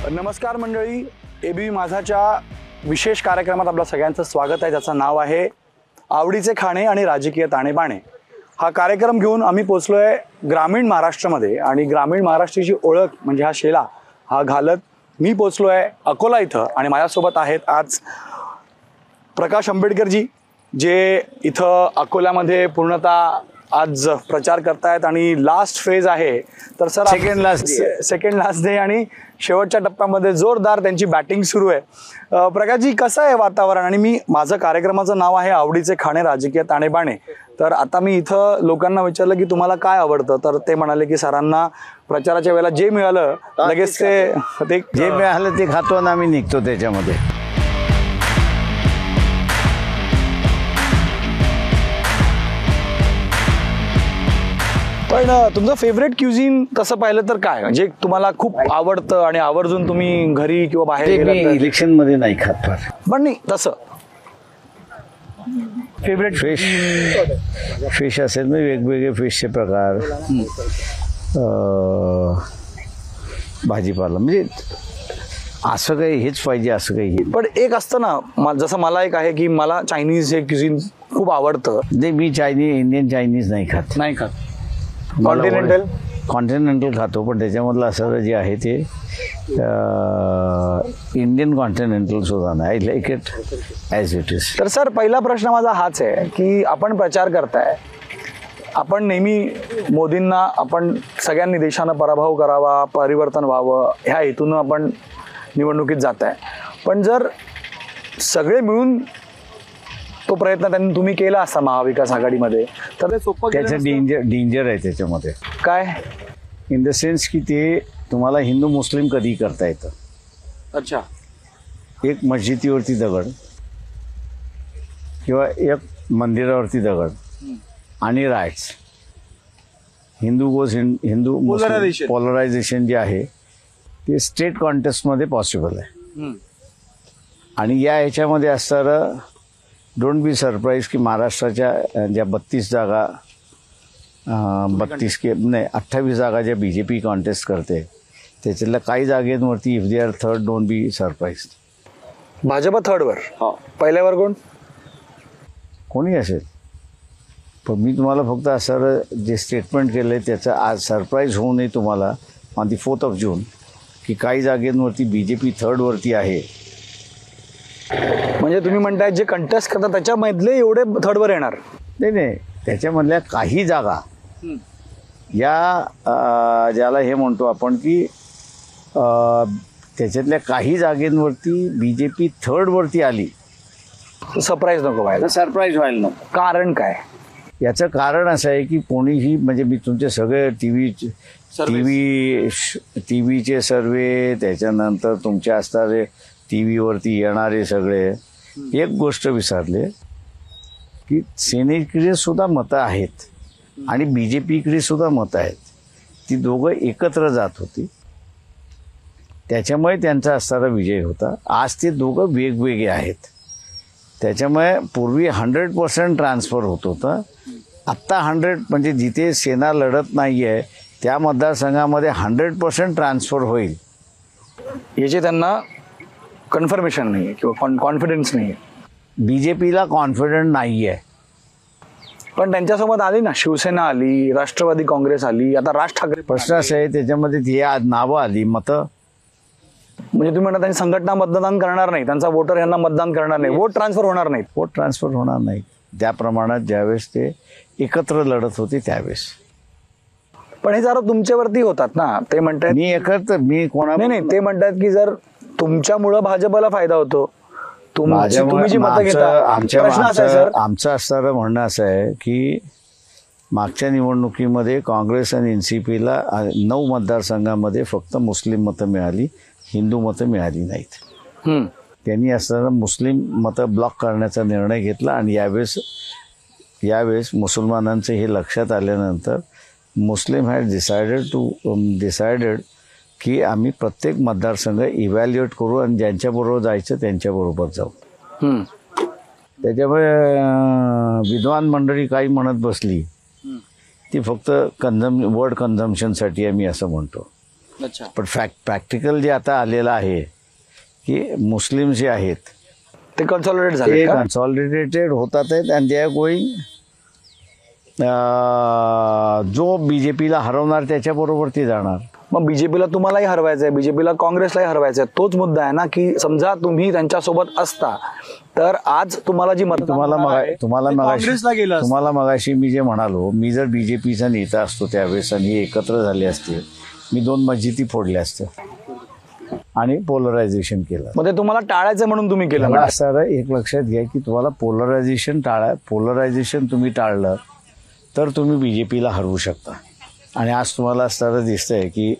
नमस्कार मंडळी, एबीपी माझाच्या विशेष कार्यक्रमात आपलं सगळ्यांचं स्वागत आहे, ज्याचं नाव आहे आवडीचे खाणे आणि राजकीय ताणेबाणे। हा कार्यक्रम घेऊन आम्ही पोहोचलो आहे ग्रामीण महाराष्ट्रामध्ये आणि ग्रामीण महाराष्ट्राची ओळख म्हणजे हा शेला हा घालत मी पोहोचलो आहे अकोला इथं आणि माझ्यासोबत आहेत आज प्रकाश आंबेडकरजी, जे इथं अकोल्यामध्ये पूर्णतः आज प्रचार करतायत आणि लास्ट फेज आहे। तर सर सेकंड लास्ट डे आणि शेवटच्या टप्प्यामध्ये जोरदार त्यांची बॅटिंग सुरू आहे। प्रकाशजी, कसं आहे वातावरण? आणि माझं कार्यक्रमाचं नाव आहे आवडीचे खाणे राजकीय ताणेबाणे। तर आता मी इथं लोकांना विचारलं की तुम्हाला काय आवडतं, तर ते म्हणाले की सरांना प्रचाराच्या वेळेला जे मिळालं लगेच ते जे मिळालं ते खातो आणि आम्ही निघतो त्याच्यामध्ये। पण तुमचं फेवरेट क्युझिन तसं पाहिलं तर काय, जे तुम्हाला खूप आवडतं आणि आवर्जून तुम्ही घरी किंवा बाहेर इलेक्शन मध्ये नाही खात फार, पण नाही तसं फेवरेट फिश असेल ना, वेगवेगळे फिशचे प्रकार, भाजीपाला, म्हणजे असं काही हेच पाहिजे असं काही। पण एक असतं ना, जसं मला एक आहे की मला चायनीज हे क्युझिन खूप आवडतं। नाही, मी इंडियन चायनीज नाही खात। कॉन्टिनेंटल खातो, पण त्याच्यामधलं असं जे आहे ते इंडियन कॉन्टिनेंटल सुद्धा नाही। I like it as it is. तर सर, पहिला प्रश्न माझा हाच आहे की आपण प्रचार करताय, आपण नेहमी मोदींना, आपण सगळ्यांनी देशानं पराभव करावा, परिवर्तन व्हावं ह्या हेतून आपण निवडणुकीत जात आहे। पण जर सगळे मिळून तो प्रयत्न तुम्ही केला असता महाविकास आघाडीमध्ये, तर ते सोपं त्याचं डेंजर आहे त्याच्यामध्ये। काय? इन द सेन्स की ते तुम्हाला हिंदू मुस्लिम कधी करता येतं। अच्छा, एक मस्जिदीवरती दगड किंवा एक मंदिरावरती दगड आणि राईट्स, हिंदू पोलरायझेशन जे आहे ते स्टेट कॉन्टेस्टमध्ये पॉसिबल आहे। आणि या ह्याच्यामध्ये असणारं डोंट बी सरप्राईज की महाराष्ट्राच्या ज्या 32 जागा 28 जागा ज्या BJP कॉन्टेस्ट करते, त्याच्यातल्या काही जागेंवरती if they are third, don't be surprise. Bhajap थर्डवर, पहिल्यावर कोणी असेल, पण मी तुम्हाला फक्त असं जे स्टेटमेंट केलं आहे त्याचं आज सरप्राईज होऊ नये तुम्हाला on the 4th of June की काही जागेंवरती BJP थर्डवरती आहे। म्हणजे तुम्ही म्हणताय जे कंटेस्ट करतात त्याच्यामधले एवढे थर्डवर येणार? नाही, त्याच्यामधल्या काही जागा या ज्याला हे म्हणतो आपण की त्याच्यातल्या काही जागेंवरती BJP थर्डवरती आली, सरप्राईज नको व्हायला, सरप्राईज व्हायला नको। कारण काय? याचं कारण असं आहे की कोणीही, म्हणजे मी तुमचे सगळे टीव्हीचे सर्वे, त्याच्यानंतर तुमचे असणारे टीव्हीवरती येणारे सगळे, एक गोष्ट विसरले की सेनेकडे सुद्धा मतं आहेत आणि BJPकडे सुद्धा मतं आहेत। ती दोघं एकत्र जात होती, त्याच्यामुळे त्यांचा असणारा विजय होता। आज ते दोघं वेगवेगळे आहेत, त्याच्यामुळे पूर्वी 100% ट्रान्सफर होत होतं, आत्ता 100 म्हणजे जिथे सेना लढत नाही आहे त्या मतदारसंघामध्ये 100% ट्रान्सफर होईल याचे त्यांना कन्फर्मेशन नाही आहे किंवा कॉन्फिडन्स नाही आहे। BJPला कॉन्फिडंट नाही आहे, पण त्यांच्यासोबत आली ना, शिवसेना आली, राष्ट्रवादी काँग्रेस आली, आता राज ठाकरे। प्रश्न असं आहे त्याच्यामध्ये ती आज नावं आली, मतं, म्हणजे तुम्ही म्हणता त्यांची संघटना मतदान करणार नाही, त्यांचा वोटर यांना मतदान करणार नाही, वोट ट्रान्सफर होणार नाही। वोट ट्रान्सफर होणार नाही त्या प्रमाणात ज्यावेळेस ते एकत्र लढत होते त्यावेळेस। पण हे जरा तुमच्यावरती होतात ना, ते म्हणतात मी कोणा नाही, ते म्हणतात की जर तुमच्यामुळं भाजपला फायदा होतो, तुम्ही जी मतं घेता। आमचं असणारं म्हणणं असं आहे की मागच्या निवडणुकीमध्ये काँग्रेस आणि NCPला 9 मतदारसंघामध्ये फक्त मुस्लिम मतं मिळाली, हिंदू मतं मिळाली नाहीत। त्यांनी असणारं मुस्लिम मतं ब्लॉक करण्याचा निर्णय घेतला आणि यावेळेस मुसलमानांचे हे लक्षात आल्यानंतर मुस्लिम हॅड डिसाइडेड की आम्ही प्रत्येक मतदारसंघ इव्हॅल्युएट करू आणि ज्यांच्याबरोबर जायचं त्यांच्याबरोबर जाऊ। त्याच्यामुळे विद्वान मंडळी काही म्हणत बसली ती फक्त वर्ड कन्झम्पशनसाठी आहे, मी असं म्हणतो। अच्छा. पण प्रॅक्टिकल जे आता आलेलं आहे की मुस्लिम जे आहेत ते कन्सॉलिडेट झाले ते का? कन्सॉलिडेटेड होतात आहेत अँड दे आर गोईंग, जो बीजेपीला हरवणार त्याच्याबरोबर ते जाणार. मग बीजेपीला तुम्हालाही हरवायचं आहे, बीजेपीला काँग्रेसलाही हरवायचं आहे. तोच मुद्दा आहे ना की समजा तुम्ही त्यांच्यासोबत असता तर आज तुम्हाला जी मत तुम्हाला मगाशी मी जे म्हणालो, मी जर बीजेपीचा नेता असतो त्यावेळेस आणि एकत्र झाले असते, मी 2 मस्जिदी फोडल्या असत्या आणि पोलरायझेशन केलं. मग ते तुम्हाला टाळायचं म्हणून तुम्ही केलं. मला असं एक लक्षात घ्या की तुम्हाला पोलरायझेशन तुम्ही टाळलं तर तुम्ही बीजेपीला हरवू शकता. आणि आज तुम्हाला असं दिसतंय की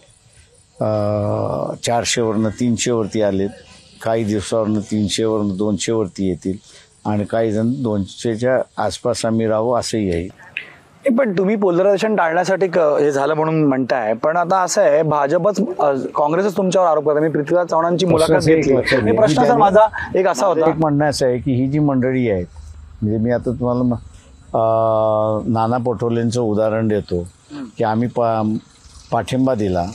400वरनं 300वरती आलेत, काही दिवसावरनं 300वरनं 200वरती येतील आणि काही जण 200च्या आसपास आम्ही राहू असंही येईल. पण तुम्ही पोलरायझेशन टाळण्यासाठी हे झालं म्हणून म्हणताय, पण आता असं आहे भाजपच काँग्रेसच तुमच्यावर आरोप करते. मी पृथ्वीराज चव्हाणांची मुलाखत घेतली. प्रश्न सर माझा एक असा होता, एक म्हणणं असं आहे की ही जी मंडळी आहेत, म्हणजे मी आता तुम्हाला नाना पटोलेंचं उदाहरण देतो की आम्ही पाठिंबा दिला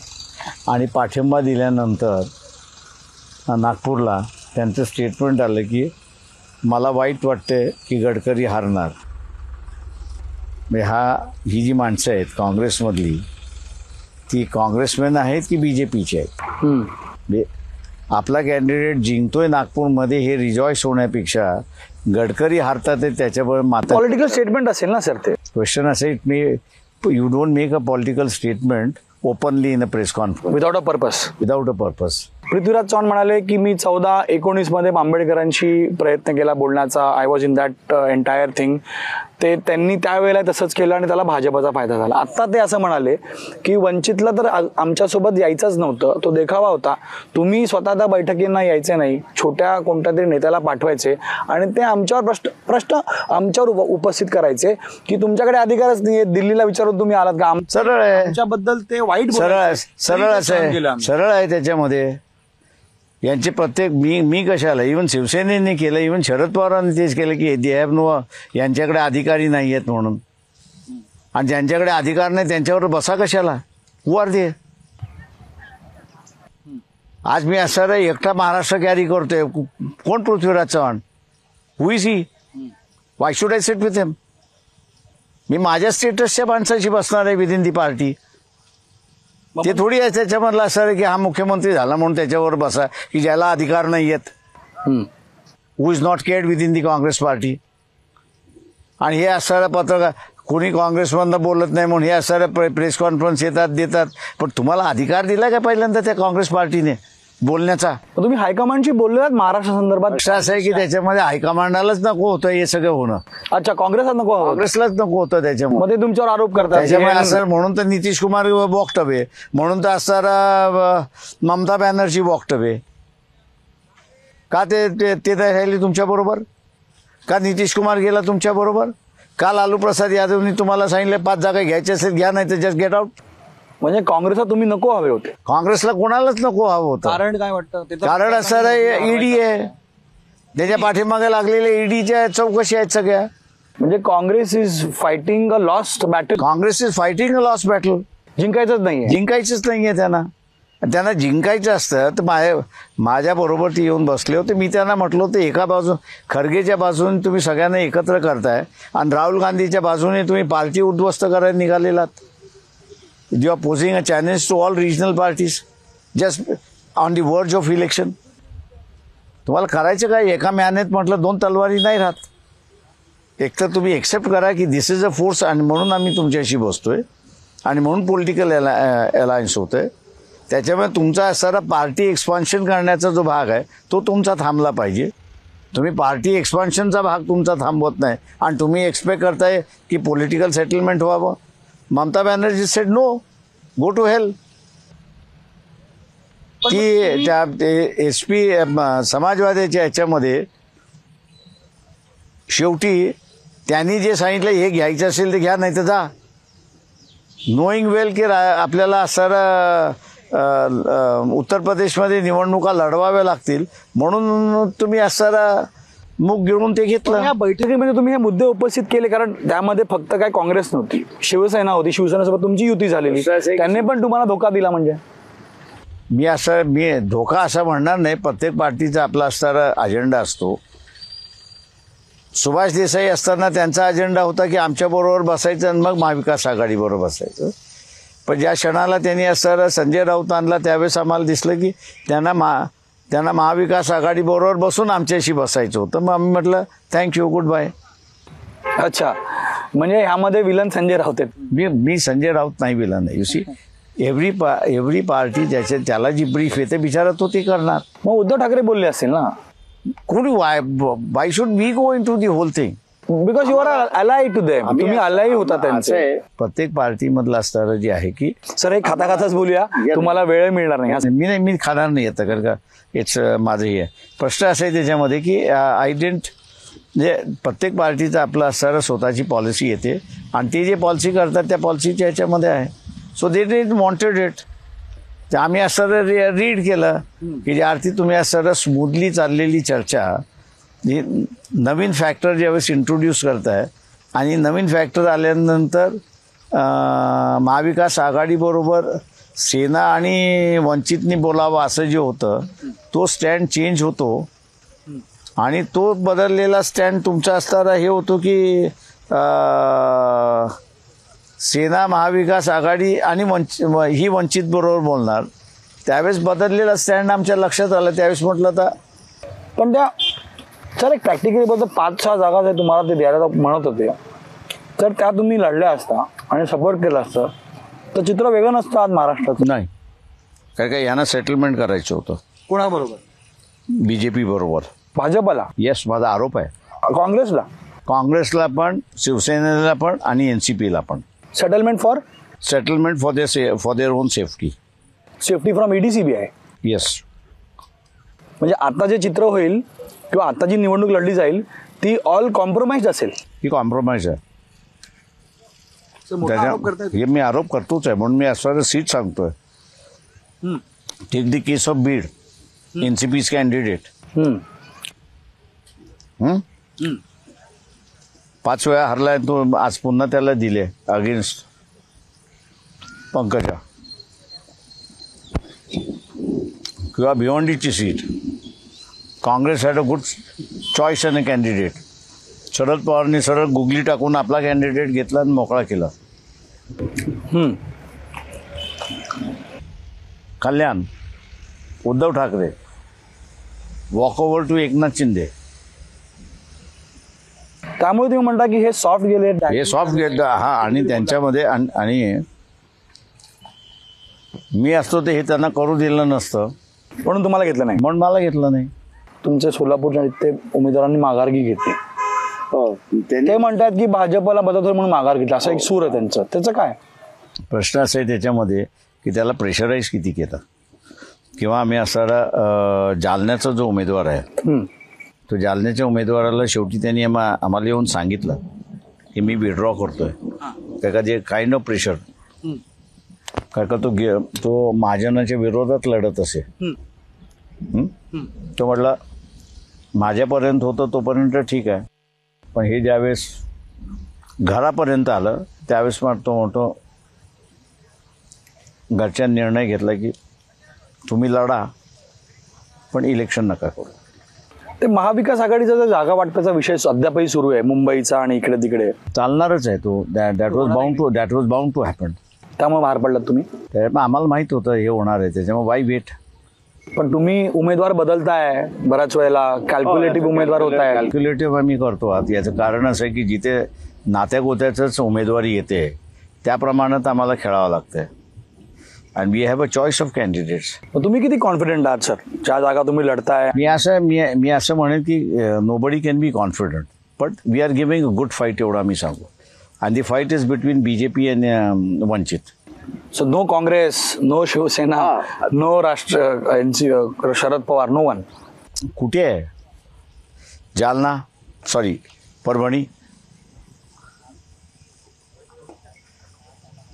आणि पाठिंबा दिल्यानंतर नागपूरला त्यांचं स्टेटमेंट आलं की मला वाईट वाटते की गडकरी हारणार. ही जी माणसं आहेत काँग्रेसमधली, ती काँग्रेसमॅन आहेत की बी जे पीचे आहेत. आपला कॅन्डिडेट जिंकतोय नागपूरमध्ये हे रिजॉईस होण्यापेक्षा गडकरी हारतात त्याच्यावर पॉलिटिकल स्टेटमेंट असेल ना सर. ते क्वेश्चन असे, you don't make a political statement openly in a press conference without a purpose. Prithviraj Chavan म्हणाले की मी 14-19 मध्ये आंबेडकरांशी प्रयत्न केला बोलण्याचा, I was in that entire thing. ते त्यांनी त्यावेळेला तसंच केलं आणि त्याला भाजपचा फायदा झाला. आत्ता ते असं म्हणाले की वंचितला तर आमच्यासोबत यायचंच नव्हतं, तो देखावा होता. तुम्ही स्वतः त्या बैठकींना यायचे नाही, छोट्या कोणत्या तरी नेत्याला पाठवायचे आणि ते आमच्यावर प्रश्न आमच्यावर उपस्थित करायचे की तुमच्याकडे अधिकारच नाही. दिल्लीला विचारून तुम्ही आलात का? सरळ आहे, आमच्याबद्दल ते वाईट सरळ आहे त्याच्यामध्ये. यांचे प्रत्येक मी कशाला, इव्हन शिवसेनेने केलं, इव्हन शरद पवारांनी तेच केलं की दे हॅव नो, यांच्याकडे अधिकारी नाही आहेत म्हणून. आणि ज्यांच्याकडे अधिकार नाही त्यांच्यावर बसा कशाला? Who are they? आज मी असं एकटा महाराष्ट्र कॅरी करतोय. कोण Prithviraj Chavan? Who is he? Why should I sit with him? मी माझ्या स्टेटसच्या माणसाची बसणार आहे विद इन दी पार्टी. ते थोडी आहे त्याच्यामधलं असं की हा मुख्यमंत्री झाला म्हणून त्याच्यावर बसा, की ज्याला अधिकार नाही आहेत, who is not cared with in the Congress party. आणि हे असणारं पत्रकार कोणी काँग्रेसमधनं बोलत नाही म्हणून हे असणारं प्रेस कॉन्फरन्स देतात. पण तुम्हाला अधिकार दिला का पहिल्यांदा त्या काँग्रेस पार्टीने बोलण्याचा? तुम्ही हायकमांडशी बोललेलात महाराष्ट्र संदर्भात. असं आहे की त्याच्यामध्ये हायकमांडालाच नको होतं हे सगळं होणं. अच्छा, काँग्रेसलाच नको होतं त्याच्यामध्ये. तुमच्यावर आरोप करतात त्याच्यामुळे असं म्हणून तर नितीश कुमार वक्तव्य, म्हणून तर असणारा ममता बॅनर्जी वक्तव्य का ते राहिले तुमच्या बरोबर? का नितीश कुमार गेला तुमच्या बरोबर? का लालू प्रसाद यादवनी तुम्हाला सांगितलं 5 जागा घ्यायच्या असेल घ्या, नाही तर जस्ट गेट आउट? म्हणजे काँग्रेसला तुम्ही नको हवे होते? काँग्रेसला कोणालाच नको हवं होतं. कारण काय वाटतं? कारण असं ईडी आहे, त्याच्या पाठीमागे लागलेल्या ईडीच्या चौकशी आहेत सगळ्या. म्हणजे Congress is fighting a lost battle. Congress is fighting a lost battle. जिंकायचंच नाहीये त्यांना जिंकायचं असतं तर माझ्याबरोबर ते येऊन बसले होते. मी त्यांना म्हटलं होतं एका बाजून खरगेच्या बाजूने तुम्ही सगळ्यांना एकत्र करताय आणि राहुल गांधीच्या बाजूने तुम्ही पार्टी उद्ध्वस्त करायला निघालेलात. You are posing a challenge to all regional parties just on the verge of election. तुम्हाला करायचं काय? एका म्यानेत म्हटलं 2 तलवारी नाही राहत. एकतर तुम्ही एक्सेप्ट करा की दिस इज अ फोर्स आणि म्हणून आम्ही तुमच्याशी बसतोय आणि म्हणून पॉलिटिकल अलायन्स होतोय. त्याच्यामुळे तुमचा असणारा पार्टी एक्सपान्शन करण्याचा जो भाग आहे तो तुमचा थांबला पाहिजे. तुम्ही पार्टी एक्सपान्शनचा भाग तुमचा थांबवत नाही आणि तुम्ही एक्सपेक्ट करताय की पॉलिटिकल सेटलमेंट व्हावं. Mamata Banerjee said no, go to hell. की त्या SP समाजवाद्याच्या ह्याच्यामध्ये शेवटी त्यांनी जे सांगितलं हे घ्यायचं असेल तर घ्या, नाही तर जा. नोईंग वेल की आपल्याला असणारा उत्तर प्रदेशमध्ये निवडणुका लढवाव्या लागतील म्हणून तुम्ही असणारा मुख गिळून ते घेतलं. या बैठकीमध्ये तुम्ही हे मुद्दे उपस्थित केले कारण त्यामध्ये फक्त काय काँग्रेस नव्हती, शिवसेना होती. शिवसेनेसोबत तुमची युती झालेली, त्यांनी पण तुम्हाला धोका दिला. म्हणजे मी धोका असं म्हणणार नाही. प्रत्येक पार्टीचा आपला असणारा अजेंडा असतो. सुभाष देसाई असताना त्यांचा अजेंडा होता की आमच्याबरोबर बसायचं आणि मग महाविकास आघाडीबरोबर बसायचं. पण ज्या क्षणाला त्यांनी असणारा संजय राऊत आणला त्यावेळेस आम्हाला दिसलं की त्यांना महाविकास आघाडीबरोबर बसून आमच्याशी बसायचं होतं. मग आम्ही म्हटलं थँक्यू, गुड बाय. अच्छा, म्हणजे ह्यामध्ये विलन संजय राऊत आहेत. मी संजय राऊत नाही विला नाही. यू सी, एव्हरी पार्टी त्याला जी ब्रीफ येते बिचारा तो ते करणार. मग उद्धव ठाकरे बोलले असतील ना, कोणी why should we go in to the whole thing? Because you are ally to them. तुम्ही अलाय होता त्यांचे. प्रत्येक पार्टीमधलं असणारं जे आहे की सर हे खाता खाताच बोलूया, तुम्हाला वेळ मिळणार नाही. मी खाणार नाही येतं, कारण का इट्स माझं हे आहे. प्रश्न असा आहे त्याच्यामध्ये की आय डेंट, म्हणजे प्रत्येक पार्टीचं आपलं असणारं स्वतःची पॉलिसी येते आणि ते जे पॉलिसी करतात त्या पॉलिसीच्या ह्याच्यामध्ये आहे. So they did wanted it. ते आम्ही असं रीड केलं की जे आरती तुम्ही असं स्मूथली चाललेली चर्चा, नवीन फॅक्टर ज्यावेळेस इंट्रोड्यूस करताय आणि नवीन फॅक्टर आल्यानंतर महाविकास आघाडीबरोबर सेना आणि वंचितनी बोलावं असं जे होतं तो स्टँड चेंज होतो आणि तो बदललेला स्टँड तुमचा असताना हे होतो की सेना महाविकास आघाडी आणि ही वंचित बरोबर बोलणार. त्यावेळेस बदललेला स्टँड आमच्या लक्षात आलं. त्यावेळेस म्हटलं तर पण त्या सर एक प्रॅक्टिकली बोलतो 5-6 जागा जर तुम्हाला ते द्यायला म्हणत होते तर त्या तुम्ही लढल्या असता आणि सपोर्ट केला असतं तर चित्र वेगळं नसतं आज महाराष्ट्राचं. नाही, काय काय यांना सेटलमेंट करायचं होतं. कोणाबरोबर? BJP बरोबर. भाजपला? येस, माझा आरोप आहे. काँग्रेसला? काँग्रेसला पण, शिवसेनेला पण आणि NCPला पण. Settlement for their own safety from ED-CBI. Yes. म्हणजे आता जे चित्र होईल किंवा आता जी निवडणूक लढली जाईल ती ऑल कॉम्प्रोमाइज असेल. ही कॉम्प्रोमाइज आहे. हे मी आरोप करतोच आहे म्हणून मी असं सीट सांगतोय. Take the case of Beed, NCP's candidate 5 वेळा हरलाय तो, आज पुन्हा त्याला दिले अगेन्स्ट पंकजा. किंवा भिवंडीची seat Congress had a good choice and a candidate. Sharad पवारनी सरळ गुगली टाकून आपला कॅन्डिडेट घेतला आणि मोकळा केला. Kalyan, Uddhav Thackeray, walk over to Eknath Shinde. त्यामुळे तुम्ही म्हणता की हे सॉफ्ट गेले. हे सॉफ्ट गेले हा. आणि त्यांच्यामध्ये आणि मी असतो ते हे त्यांना करू दिलं नसतं म्हणून तुम्हाला घेतलं नाही. म्हणून मला घेतलं नाही. तुमच्या सोलापूरच्या इथे उमेदवारांनी माघारगी घेतली. ते म्हणतात की भाजपला बदलतो म्हणून माघार घेतला, असं एक सूर आहे त्यांचं. त्याचं काय प्रश्न असा आहे त्याच्यामध्ये की त्याला प्रेशराईज किती केलं. किंवा आम्ही असणारा जालन्याचा जो उमेदवार आहे तो जालन्याच्या उमेदवाराला शेवटी त्यांनी आम्हाला येऊन सांगितलं की मी विड्रॉ करतोय. त्याका जे काइंड ऑफ प्रेशर, कारण का तो महाजनाच्या विरोधात लढत असे. तो म्हटलं माझ्यापर्यंत होतं तोपर्यंत ठीक आहे, पण हे ज्यावेळेस घरापर्यंत आलं त्यावेळेस मग तो म्हणतो घरच्यांनी निर्णय घेतला की तुम्ही लढा पण इलेक्शन नका करू. ते महाविकास आघाडीचा जो जागा वाटपाचा विषय अद्यापही सुरू आहे मुंबईचा आणि इकडे तिकडे. चालणारच आहे तो. That was bound to happen. त्यामुळे बाहेर पडलात तुम्ही. त्यामुळे आम्हाला माहित होतं हे होणार आहे, त्याच्यामुळे वाय वेट. पण तुम्ही उमेदवार बदलताय बऱ्याच वेळेला, कॅल्क्युलेटिव्ह उमेदवार होत आहे. कॅल्क्युलेटिव्ह आम्ही करतो. आता याचं कारण असं आहे की जिथे नात्या गोत्याचंच उमेदवारी येते त्याप्रमाणात आम्हाला खेळावं लागतंय. And we have a choice of candidates. तुम्ही किती कॉन्फिडंट आहात सर ज्या जागा तुम्ही लढताय? मी असं म्हणेन की nobody can be confident, but we are giving a good fight एवढं आम्ही सांगू. And the fight is between BJP and Vanchit. So no Congress, no Shivsena, no राष्ट्र शरद पवार, नो वन. कुठे आहे? Jalna, Parbhani,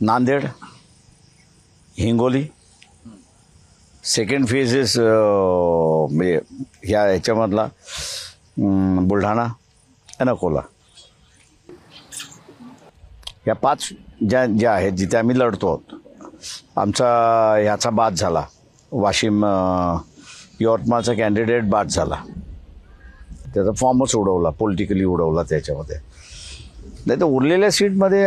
Nanded, Hingoli. Second phase is म्हणजे ह्याच्यामधला बुलढाणा आणि अकोला. या 5 ज्या आहेत जिथे आम्ही लढतो आहोत. आमचा ह्याचा बाद झाला वाशिम यवतमाळचा कॅन्डिडेट बाद झाला, त्याचा फॉर्मच उडवला, पॉलिटिकली उडवला त्याच्यामध्ये. नाही तर उरलेल्या सीटमध्ये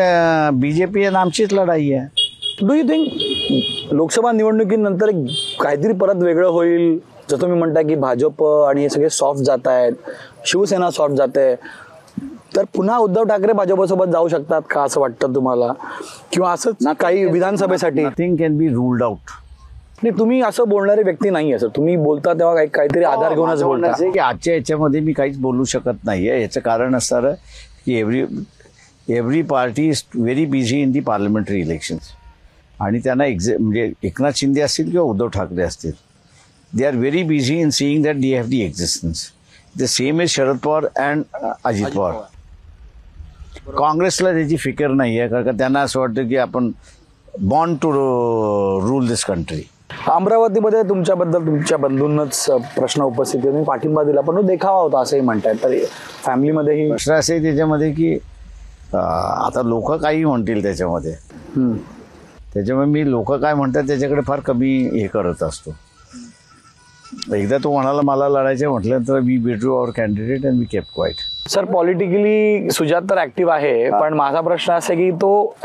BJP आणि आमचीच लढाई आहे. डू यू थिंक लोकसभा निवडणुकीनंतर काहीतरी परत वेगळं होईल? जर तुम्ही म्हणता की भाजप आणि हे सगळे सॉफ्ट जात आहेत, शिवसेना सॉफ्ट जाते, तर पुन्हा उद्धव ठाकरे भाजपसोबत जाऊ शकतात का असं वाटतं तुम्हाला? किंवा असंच काही विधानसभेसाठी? Nothing can be ruled out. नाही, तुम्ही असं बोलणारे व्यक्ती नाही आहे सर. तुम्ही बोलता तेव्हा काहीतरी आधार घेऊनच बोलता. असं आहे की आजच्या याच्यामध्ये मी काहीच बोलू शकत नाही आहे. याचं कारण असणार की every party is very busy in the parliamentary elections. आणि त्यांना म्हणजे एकनाथ शिंदे असतील किंवा उद्धव ठाकरे असतील, they are very busy in seeing that they have the existence. The same is Sharad Pawar and Ajit Pawar. काँग्रेसला त्याची फिकर नाही आहे, कारण का त्यांना असं वाटतं की आपण born to rule this country. अमरावतीमध्ये तुमच्याबद्दल तुमच्या बंधूंनाच प्रश्न उपस्थित केले, तुम्ही पाठिंबा दिला, पण तो देखावा होता असंही म्हणताय. तर फॅमिलीमध्येही प्रश्न असे आहे त्याच्यामध्ये की आता लोक काही म्हणतील त्याच्यामध्ये. त्याच्यामुळे मी लोक काय म्हणतात त्याच्याकडे फार कमी हे करत असतो. एकदा तो म्हणाला मला लढायचं म्हटल्यानंतर we withdrew our candidate and we kept quiet. Sir, politically Sujat तर ऍक्टिव्ह आहे, पण माझा प्रश्न असा आहे की तो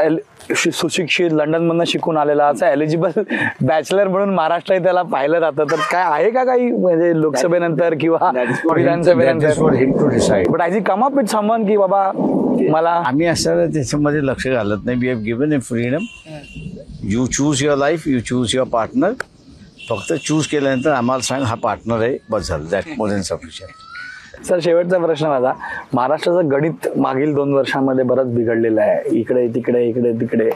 सुशिक्षित लंडनमधनं शिकून आलेला असा एलिजिबल बॅचलर म्हणून महाराष्ट्रात त्याला पाहिलं जातं, तर काय आहे का काही म्हणजे लोकसभेनंतर किंवा विधानसभेनंतर? बट आय जी कम अप विथ समवन की बाबा मला आम्ही असं त्याच्यामध्ये लक्ष घालत नाही. We have given a freedom. You choose your life, you choose your partner. फक्त चूज केल्यानंतर आम्हाला सांग हा पार्टनर आहे, बस झालं. That more than sufficient. Sir, शेवटचा प्रश्न माझा. महाराष्ट्राचं गणित मागील 2 वर्षांमध्ये बरंच बिघडलेलं आहे, इकडे तिकडे इकडे तिकडे.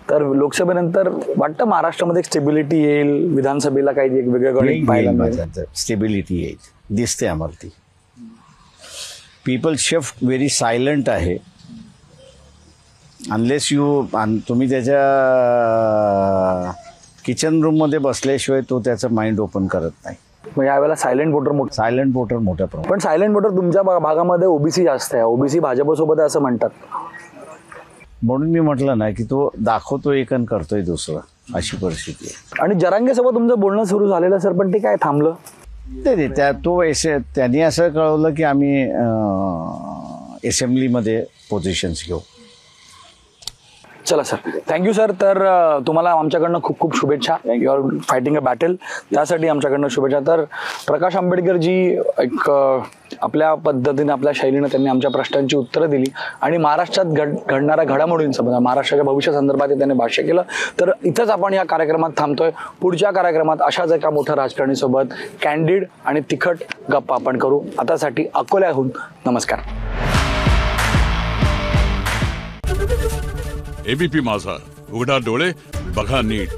तर लोकसभेनंतर वाटतं महाराष्ट्रामध्ये एक स्टेबिलिटी येईल, विधानसभेला काही एक वेगळं गणित पाहायला मिळेल? स्टेबिलिटी येईल, दिसते आम्हाला ती. पीपल शिफ्ट व्हेरी सायलंट आहे. अनलेस तुम्ही त्याच्या किचन रूममध्ये बसल्याशिवाय तो त्याचं माइंड ओपन करत नाही. मग यावेळेला सायलेंट वोटर मोठ्या प्रमाणात. पण सायलेंट वोटर तुमच्या भागामध्ये ओबीसी जास्त आहे, ओबीसी भाजपसोबत आहे असं म्हणतात. म्हणून मी म्हटलं ना की तो दाखवतो एक आणि करतोय दुसरं, अशी परिस्थिती आहे. आणि जरांगेसोबत तुमचं बोलणं सुरू झालेलं सर, पण ते काय थांबलं? त्यांनी असं कळवलं की आम्ही असेंब्लीमध्ये पोझिशन्स घेऊ. चला सर, थँक्यू सर. तर तुम्हाला आमच्याकडनं खूप खूप शुभेच्छा. You are fighting a battle, त्यासाठी आमच्याकडनं शुभेच्छा. तर प्रकाश आंबेडकरजी एक आपल्या पद्धतीने आपल्या शैलीनं त्यांनी आमच्या प्रश्नांची उत्तरं दिली आणि महाराष्ट्रात घडणाऱ्या घडामोडींसंबंध, महाराष्ट्राच्या भविष्यासंदर्भात त्यांनी भाष्य केलं. तर इथंच आपण या कार्यक्रमात थांबतोय. पुढच्या कार्यक्रमात अशाच एका मोठ्या राजकारणीसोबत कॅन्डिड आणि तिखट गप्पा आपण करू. आतासाठी अकोल्याहून नमस्कार. एबीपी माझा, उघडा डोळे बघा नीट.